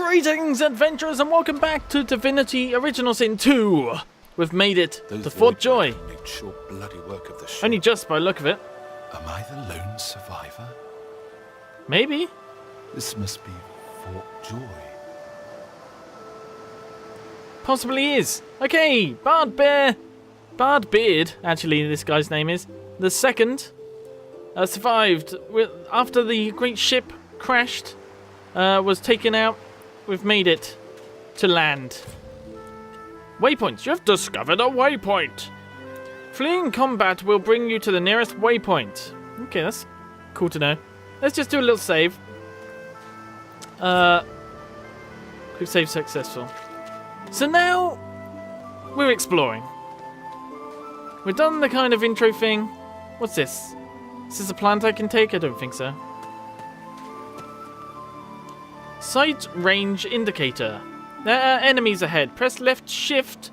Greetings, adventurers, and welcome back to Divinity Original Sin 2. We've made it to Fort Joy. Made short bloody work of the ship. Only just by the look of it. Am I the lone survivor? Maybe. This must be Fort Joy. Possibly is. Okay, Bard Beard, actually this guy's name is, the second, survived. After the great ship crashed, was taken out, we've made it to land. Waypoints. You have discovered a waypoint. Fleeing combat will bring you to the nearest waypoint. Okay, that's cool to know. Let's just do a little save. Quick save successful. So now we're exploring. We've done the kind of intro thing. What's this? Is this a plant I can take? I don't think so. Sight range indicator. There are enemies ahead. Press left shift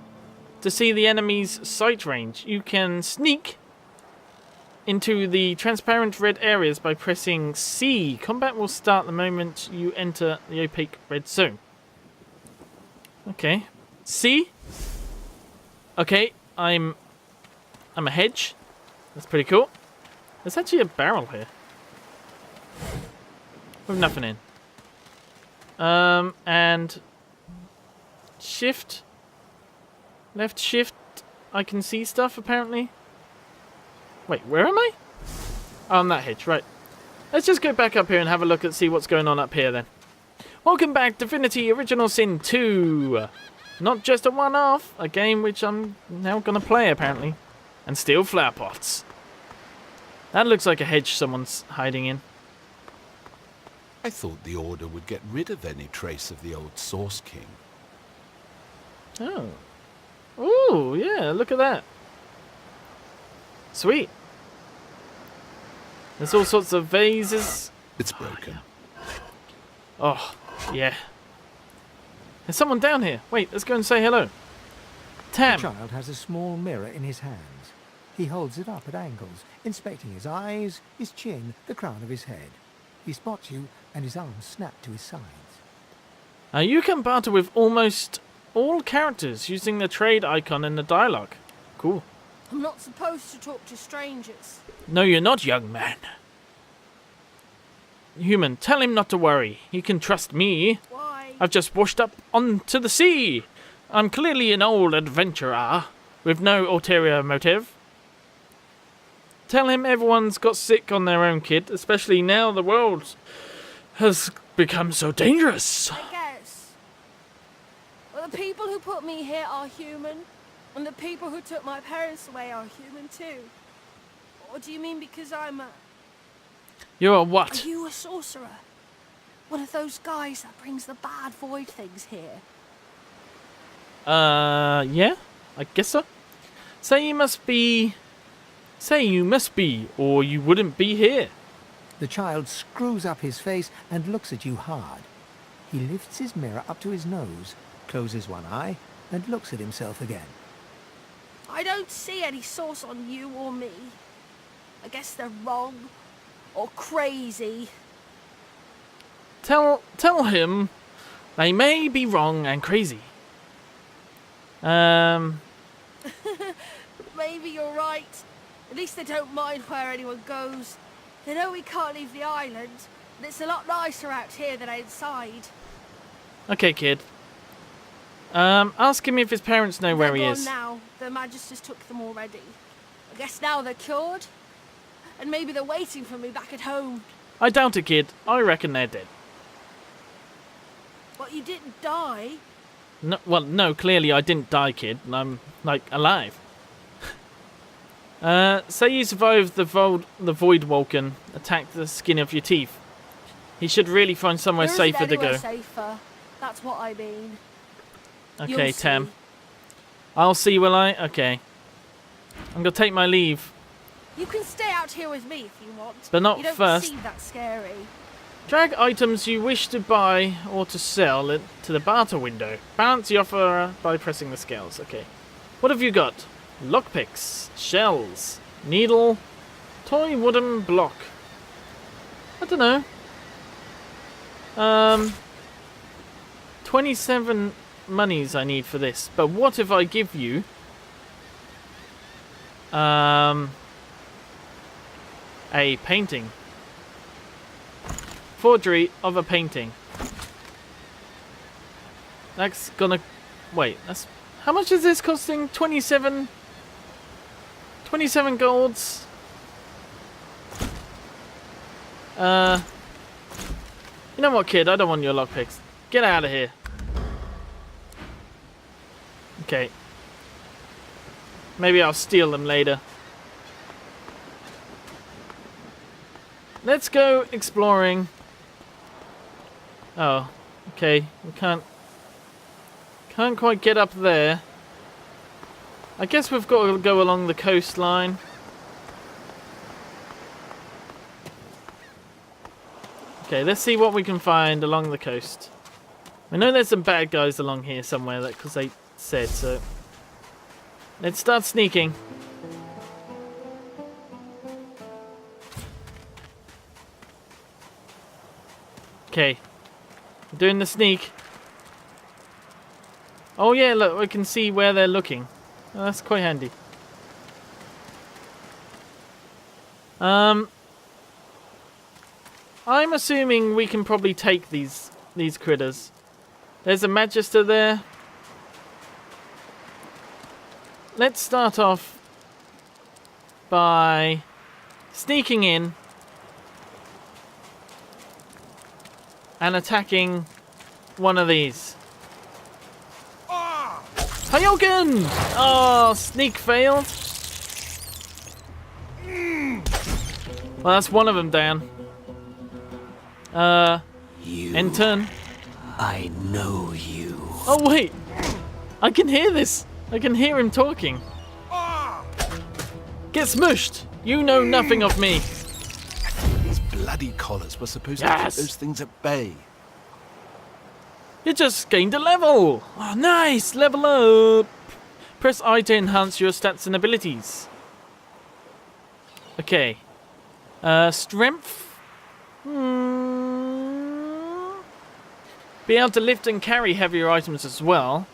to see the enemy's sight range. You can sneak into the transparent red areas by pressing C. Combat will start the moment you enter the opaque red zone. Okay. C. Okay, I'm a hedge. That's pretty cool. There's actually a barrel here. With nothing in. And shift. Left shift. I can see stuff apparently. Wait, where am I? Oh, I'm that hedge, right. Let's just go back up here and have a look and see what's going on up here then. Welcome back, Divinity Original Sin 2. Not just a one-off, a game which I'm now going to play apparently. And steal flower pots. That looks like a hedge someone's hiding in. I thought the Order would get rid of any trace of the old Source King. Oh. Ooh, yeah, look at that. Sweet. There's all sorts of vases. It's broken. Oh, yeah. There's someone down here. Wait, let's go and say hello. Tam. The child has a small mirror in his hands. He holds it up at angles, inspecting his eyes, his chin, the crown of his head. He spots you, and his arms snap to his sides. You can barter with almost all characters using the trade icon in the dialogue. Cool. I'm not supposed to talk to strangers. No, you're not, young man. Human, tell him not to worry. He can trust me. Why? I've just washed up onto the sea. I'm clearly an old adventurer with no ulterior motive. Tell him everyone's got sick on their own, kid, especially now the world has become so dangerous. I guess. Well, the people who put me here are human, and the people who took my parents away are human too. Or do you mean because I'm a... You're a what? Are you a sorcerer? One of those guys that brings the bad void things here? Yeah, I guess so. Say you must be, or you wouldn't be here. The child screws up his face and looks at you hard. He lifts his mirror up to his nose, closes one eye, and looks at himself again. I don't see any source on you or me. I guess they're wrong, or crazy. Tell him they may be wrong and crazy. Maybe you're right. At least they don't mind where anyone goes. They know we can't leave the island, and it's a lot nicer out here than outside. Okay, kid. Ask him if his parents know where he is. They're gone now. Their Magisters took them already. I guess now they're cured, and maybe they're waiting for me back at home. I doubt it, kid. I reckon they're dead. But you didn't die. No, well, no, clearly I didn't die, kid. I'm, like, alive. Say you survived the Void Vulcan, attacked the skin of your teeth. He should really find somewhere There safer isn't to go. anywhere safer. That's what I mean. Okay, You'll Tam. see. I'll see, will I? Okay. I'm gonna take my leave. You can stay out here with me if you want. But not you don't first. seem that scary. Drag items you wish to buy or to sell to the barter window. Balance the offer by pressing the scales. Okay. What have you got? Lockpicks, shells, needle, toy wooden block. I don't know. 27 monies I need for this. But what if I give you... a painting. Forgery of a painting. That's gonna... Wait, that's... How much is this costing? 27 golds. You know what, kid? I don't want your lockpicks. Get out of here. Okay. Maybe I'll steal them later. Let's go exploring. Oh, okay. We can't quite get up there. I guess we've got to go along the coastline. Okay, let's see what we can find along the coast. I know there's some bad guys along here somewhere, because they said so. Let's start sneaking. Okay, I'm doing the sneak. Oh yeah, look, we can see where they're looking. Oh, that's quite handy. I'm assuming we can probably take these critters. There's a Magister there. Let's start off by sneaking in and attacking one of these. Hayoken! Oh, sneak failed. Well, that's one of them down. End turn. I know you. Oh, wait. I can hear this. I can hear him talking. Get smushed. You know nothing of me. These bloody collars were supposed to keep those things at bay. You just gained a level. Oh, nice. Level up. Press I to enhance your stats and abilities. Okay. Strength. Be able to lift and carry heavier items as well.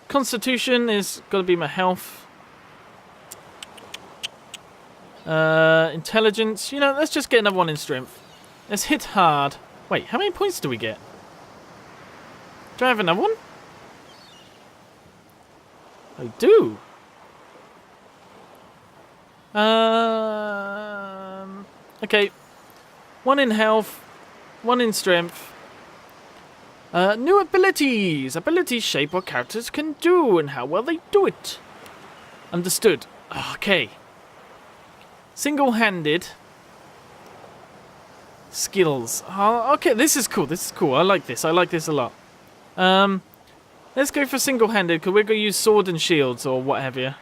Constitution is got to be my health. Intelligence. You know, let's just get another one in strength. Let's hit hard. Wait, how many points do we get? Do I have another one? I do. Okay. One in health. One in strength. New abilities. Abilities shape what characters can do and how well they do it. Understood. Okay. Single-handed. Skills. Oh, okay, this is cool. This is cool. I like this. I like this a lot. Let's go for single-handed, because we're going to use sword and shields or what have you.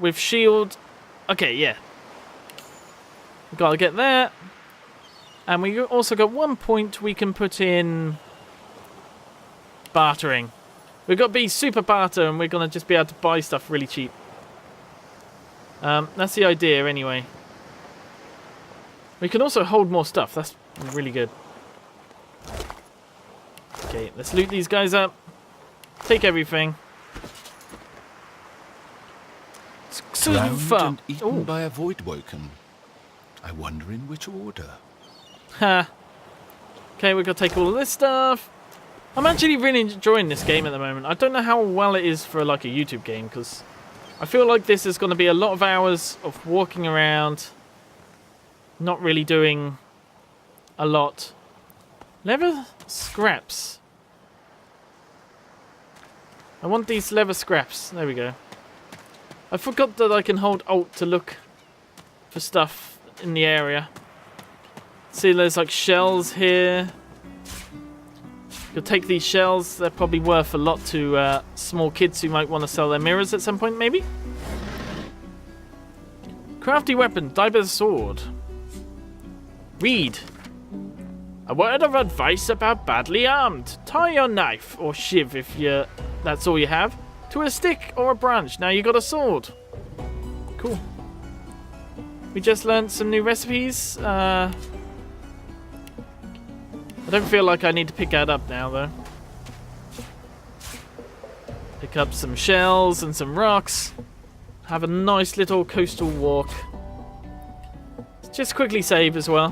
With shield. Okay, yeah. We've got to get that. And we also got 1 point we can put in bartering. We've got to be super barter, and we're going to just be able to buy stuff really cheap. That's the idea, anyway. We can also hold more stuff. That's really good. Okay, let's loot these guys up. Take everything. Drowned and eaten by a voidwoken. I wonder in which order. Ha. Okay, we've got to take all of this stuff. I'm actually really enjoying this game at the moment. I don't know how well it is for like a YouTube game, because I feel like this is going to be a lot of hours of walking around, not really doing a lot. Leather scraps. I want these leather scraps. There we go. I forgot that I can hold Alt to look for stuff in the area. See, there's like shells here. You'll take these shells. They're probably worth a lot to small kids who might want to sell their mirrors at some point, maybe. Crafty weapon, Diver's sword. Read. A word of advice about badly armed. Tie your knife or shiv if that's all you have to a stick or a branch. Now you got a sword. Cool. We just learned some new recipes. don't feel like I need to pick that up now, though. Pick up some shells and some rocks. Have a nice little coastal walk. Just quickly save as well.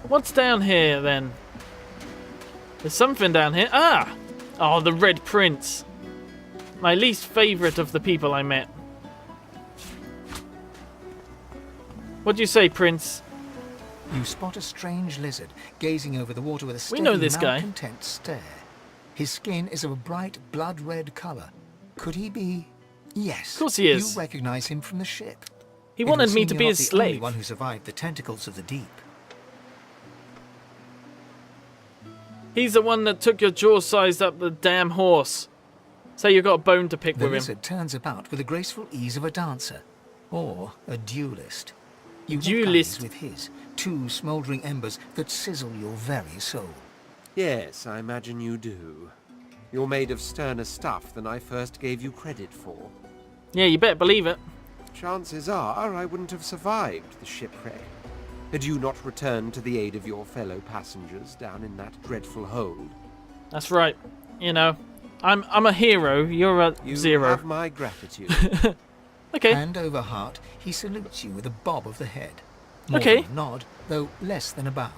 What's down here, then? There's something down here. Ah! Oh, the Red Prince. My least favourite of the people I met. What do you say, Prince? You spot a strange lizard gazing over the water with a steady, know this guy. malcontent stare. His skin is of a bright blood-red colour. Could he be? Yes. Of course he is. You recognise him from the ship. He It would wanted me seem to you're be not his the only slave. one who survived the tentacles of the deep. He's the one that took your jaw sized up the damn horse. Say you got a bone to pick The with him. lizard turns about with the graceful ease of a dancer, or a duelist. You lock Duelist. eyes with his, two smouldering embers that sizzle your very soul. Yes, I imagine you do. You're made of sterner stuff than I first gave you credit for. Yeah, you better believe it. Chances are I wouldn't have survived the shipwreck had you not returned to the aid of your fellow passengers down in that dreadful hold. That's right. You know, I'm a hero. You're a You zero. have my gratitude. Okay. Hand over heart, he salutes you with a bob of the head. More Okay. than a nod, though less than a bow.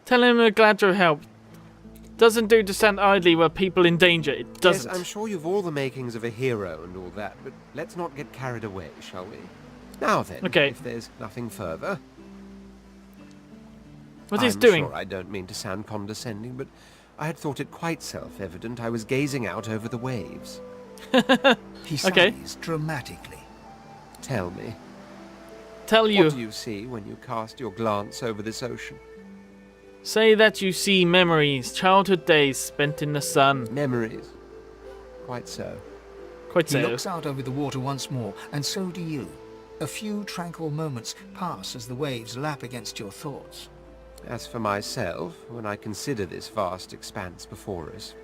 Tell him we're glad to help. Doesn't do to stand idly where people in danger. It Yes, doesn't. I'm sure you've all the makings of a hero and all that, but let's not get carried away, shall we? Now then, Okay. if there's nothing further. What he's I'm doing? Sure I don't mean to sound condescending, but I had thought it quite self-evident I was gazing out over the waves. He Okay. sighs dramatically. Tell me, Tell you. what do you see when you cast your glance over this ocean? Say that you see memories, childhood days spent in the sun. Memories. Quite so. Quite He so. looks out over the water once more, and so do you. A few tranquil moments pass as the waves lap against your thoughts. As for myself, when I consider this vast expanse before us,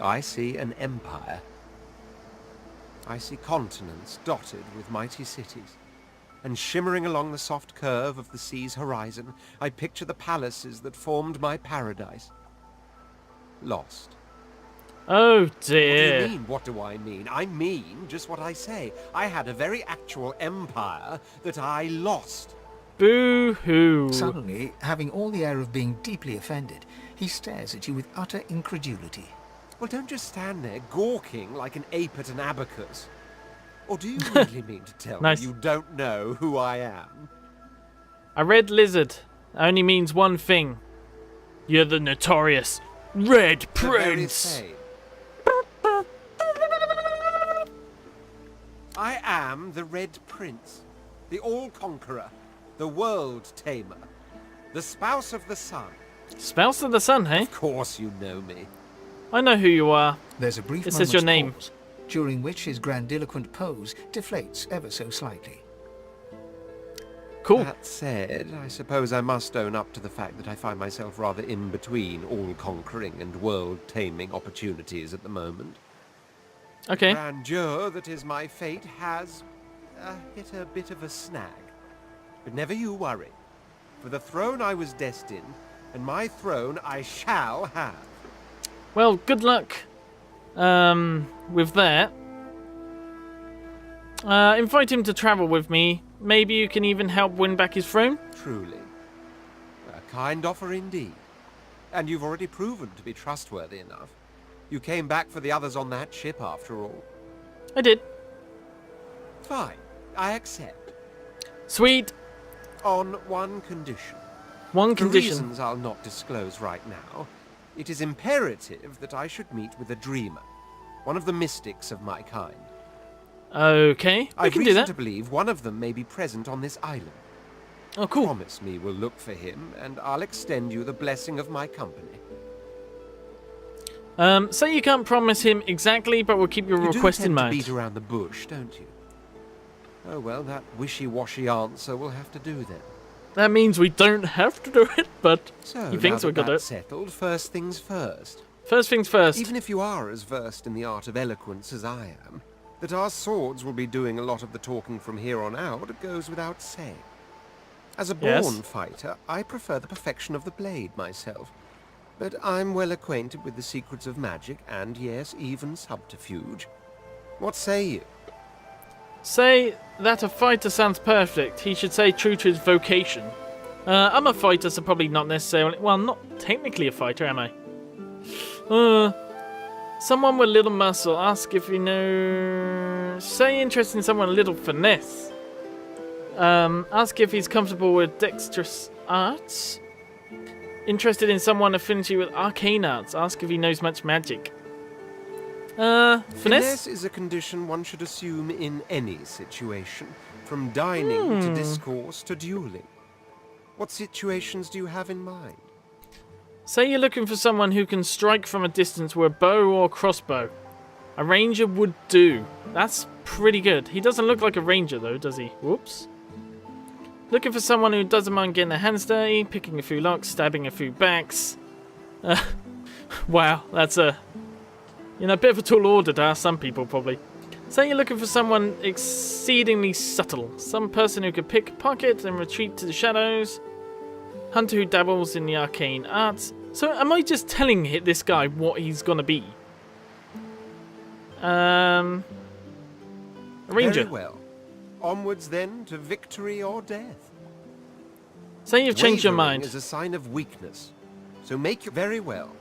I see an empire. I see continents dotted with mighty cities, and shimmering along the soft curve of the sea's horizon, I picture the palaces that formed my paradise. Lost. Oh What do you dear. mean? What do I mean? I mean just what I say. I had a very actual empire that I lost. Boo-hoo. Suddenly, having all the air of being deeply offended, he stares at you with utter incredulity. Well, don't just stand there gawking like an ape at an abacus. Or do you really mean to tell Nice. me you don't know who I am? A red lizard only means one thing. You're the notorious Red The very Prince. same. I am the Red Prince, the All-Conqueror, the World Tamer, the Spouse of the Sun. Spouse of the sun, hey? Of course you know me. I know who you are. There's a brief This moment's is your name. pause, during which his grandiloquent pose deflates ever so slightly. Cool. That said, I suppose I must own up to the fact that I find myself rather in between all-conquering and world-taming opportunities at the moment. Okay. Grandeur that is my fate has hit a bit of a snag. But never you worry. For the throne I was destined, and my throne I shall have. Well, good luck with that. Invite him to travel with me. Maybe you can even help win back his throne? Truly. A kind offer indeed. And you've already proven to be trustworthy enough. You came back for the others on that ship, after all. I did. Fine. I accept. Sweet. On one condition. One For condition. reasons I'll not disclose right now, it is imperative that I should meet with a dreamer. One of the mystics of my kind. Okay. We I've can do reason that. to believe one of them may be present on this island. Oh, cool. Promise me we'll look for him, and I'll extend you the blessing of my company. Say you can't promise him exactly, but we'll keep your You request do in tend to mind. beat around the bush, don't you? Oh well, that wishy-washy answer will have to do then. That means we don't have to do it, but So, he thinks now we're that gonna. that's settled, first things first. First things first. Even if you are as versed in the art of eloquence as I am, that our swords will be doing a lot of the talking from here on out goes without saying. As a Yes. born fighter, I prefer the perfection of the blade myself. But I'm well acquainted with the secrets of magic and, yes, even subterfuge. What say you? Say that a fighter sounds perfect. He should say true to his vocation. I'm a fighter, so probably not necessarily... Well, I'm not technically a fighter, am I? Someone with little muscle. Ask if you know... Say interest in someone with little finesse. Ask if he's comfortable with dexterous arts. Interested in someone affinity with arcane arts. Ask if he knows much magic. Finesse? Finesse is a condition one should assume in any situation, from dining to discourse to dueling. What situations do you have in mind? Say you're looking for someone who can strike from a distance with a bow or crossbow. A ranger would do. That's pretty good. He doesn't look like a ranger though, does he? Whoops. Looking for someone who doesn't mind getting their hands dirty, picking a few locks, stabbing a few backs. Wow, that's a bit of a tall order to ask some people probably. Say you're looking for someone exceedingly subtle. Some person who could pick pocket and retreat to the shadows. Hunter who dabbles in the arcane arts. So am I just telling this guy what he's gonna be? A ranger. Very well. Onwards then to victory or death. Say you've changed your Wavering mind. is a sign of weakness, so make you very well.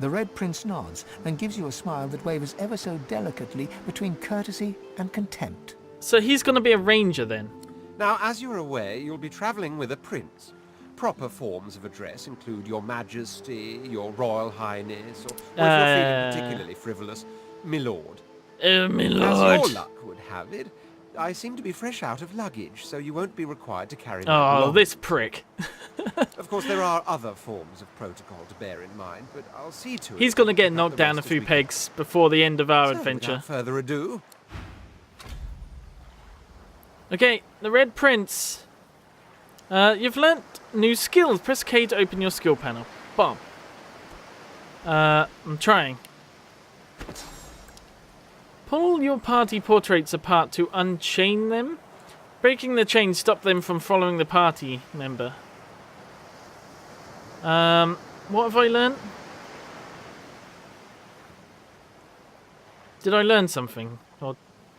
The Red Prince nods and gives you a smile that wavers ever so delicately between courtesy and contempt. So he's gonna be a ranger then. Now, as you're aware, you'll be travelling with a prince. Proper forms of address include Your Majesty, Your Royal Highness, or if you're feeling particularly frivolous, My Lord. My As lord. your luck would have it, I seem to be fresh out of luggage, so you won't be required to carry my Oh, belongings. this prick. Of course, there are other forms of protocol to bear in mind, but I'll see to it. He's gonna that get we knocked have the down a best as few we pegs before the end of our can. So, adventure. without further ado, Okay, the Red Prince. You've learnt new skills. Press K to open your skill panel. Bomb. I'm trying. Pull your party portraits apart to unchain them. Breaking the chain stop them from following the party member. What have I learnt? Did I learn something? Or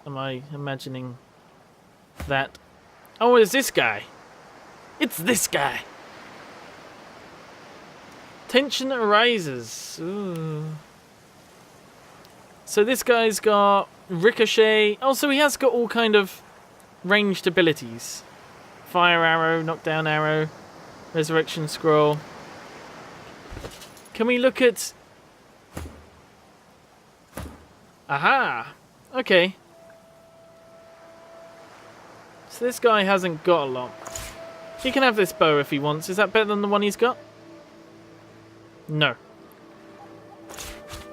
am I imagining that? Oh, it's this guy. It's this guy. Tension arises. Ooh. So this guy's got ricochet. Oh, so he has got all kind of ranged abilities. Fire arrow, knockdown arrow, resurrection scroll. Can we look at... Aha! Okay. So this guy hasn't got a lot. He can have this bow if he wants. Is that better than the one he's got? No.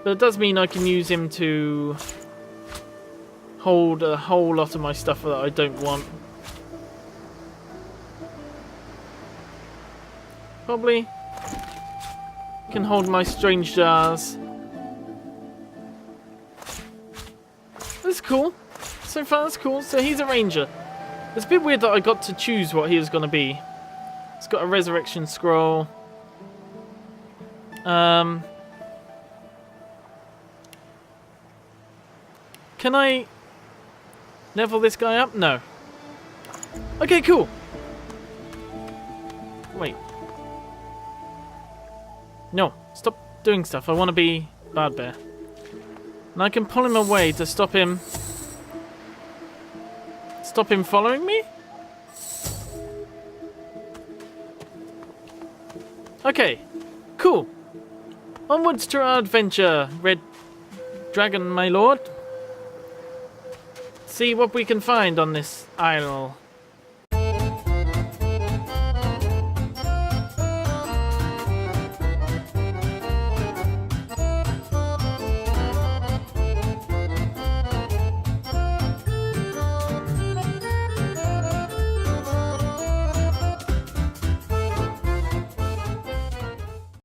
But it does mean I can use him to hold a whole lot of my stuff that I don't want. Probably can hold my strange jars. That's cool. So far that's cool. So he's a ranger. It's a bit weird that I got to choose what he was going to be. It's got a resurrection scroll. Can I level this guy up? No. Okay, cool. Wait. No, stop doing stuff. I want to be Bard Bear. And I can pull him away to stop him... Stop him following me? Okay, cool. Onwards to our adventure, Red Dragon, my lord. See what we can find on this isle.